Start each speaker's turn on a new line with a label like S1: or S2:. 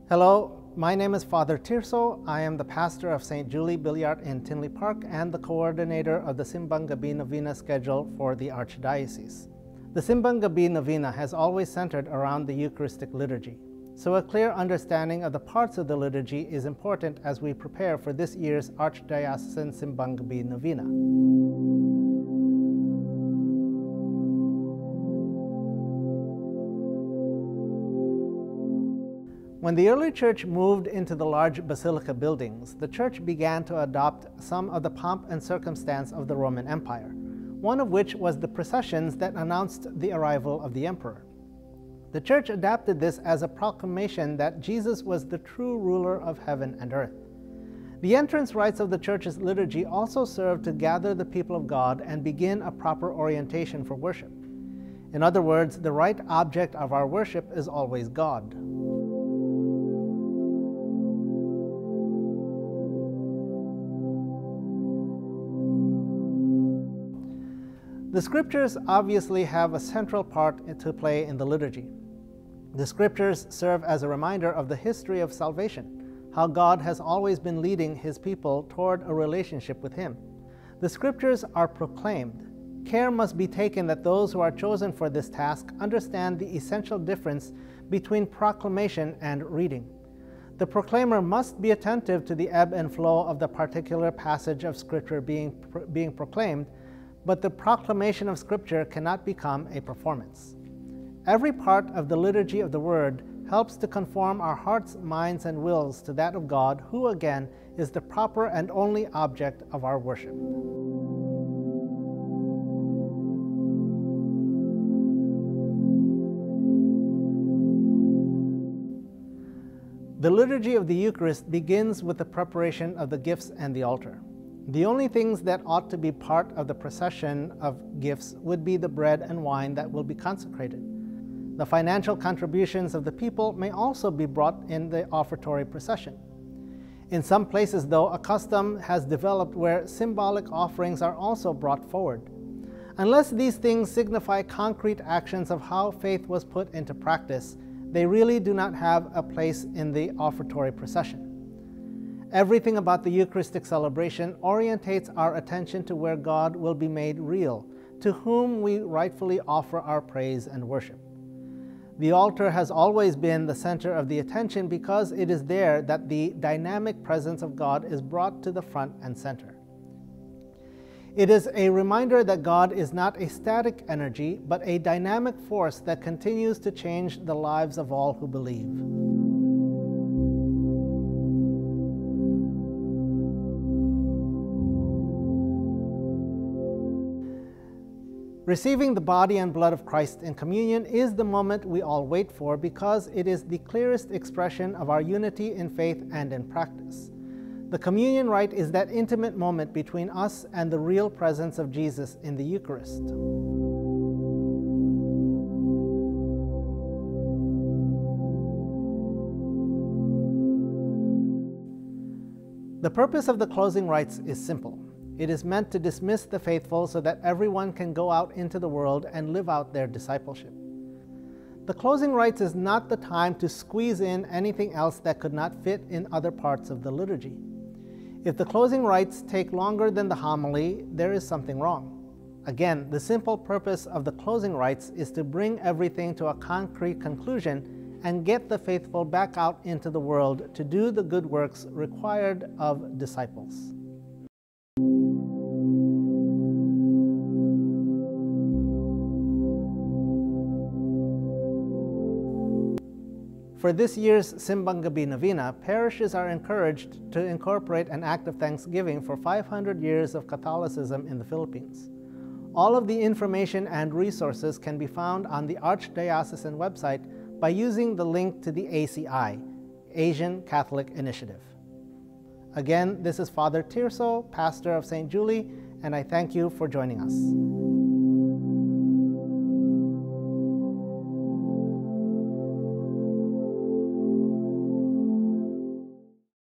S1: Hello, my name is Father Tirso. I am the pastor of St. Julie Billiart in Tinley Park and the coordinator of the Simbang Gabi Novena schedule for the Archdiocese. The Simbang Gabi Novena has always centered around the Eucharistic liturgy, so a clear understanding of the parts of the liturgy is important as we prepare for this year's Archdiocesan Simbang Gabi Novena. When the early church moved into the large basilica buildings, the church began to adopt some of the pomp and circumstance of the Roman Empire, one of which was the processions that announced the arrival of the emperor. The church adapted this as a proclamation that Jesus was the true ruler of heaven and earth. The entrance rites of the church's liturgy also served to gather the people of God and begin a proper orientation for worship. In other words, the right object of our worship is always God. The Scriptures obviously have a central part to play in the liturgy. The Scriptures serve as a reminder of the history of salvation, how God has always been leading His people toward a relationship with Him. The Scriptures are proclaimed. Care must be taken that those who are chosen for this task understand the essential difference between proclamation and reading. The proclaimer must be attentive to the ebb and flow of the particular passage of Scripture being proclaimed, but the proclamation of Scripture cannot become a performance. Every part of the liturgy of the Word helps to conform our hearts, minds, and wills to that of God, who again is the proper and only object of our worship. The liturgy of the Eucharist begins with the preparation of the gifts and the altar. The only things that ought to be part of the procession of gifts would be the bread and wine that will be consecrated. The financial contributions of the people may also be brought in the offertory procession. In some places, though, a custom has developed where symbolic offerings are also brought forward. Unless these things signify concrete actions of how faith was put into practice, they really do not have a place in the offertory procession. Everything about the Eucharistic celebration orientates our attention to where God will be made real, to whom we rightfully offer our praise and worship. The altar has always been the center of the attention because it is there that the dynamic presence of God is brought to the front and center. It is a reminder that God is not a static energy, but a dynamic force that continues to change the lives of all who believe. Receiving the body and blood of Christ in communion is the moment we all wait for because it is the clearest expression of our unity in faith and in practice. The communion rite is that intimate moment between us and the real presence of Jesus in the Eucharist. The purpose of the closing rites is simple. It is meant to dismiss the faithful so that everyone can go out into the world and live out their discipleship. The closing rites is not the time to squeeze in anything else that could not fit in other parts of the liturgy. If the closing rites take longer than the homily, there is something wrong. Again, the simple purpose of the closing rites is to bring everything to a concrete conclusion and get the faithful back out into the world to do the good works required of disciples. For this year's Simbang Gabi Novena, parishes are encouraged to incorporate an act of thanksgiving for 500 years of Catholicism in the Philippines. All of the information and resources can be found on the Archdiocesan website by using the link to the ACI, Asian Catholic Initiative. Again, this is Father Tirso, pastor of St. Julie, and I thank you for joining us.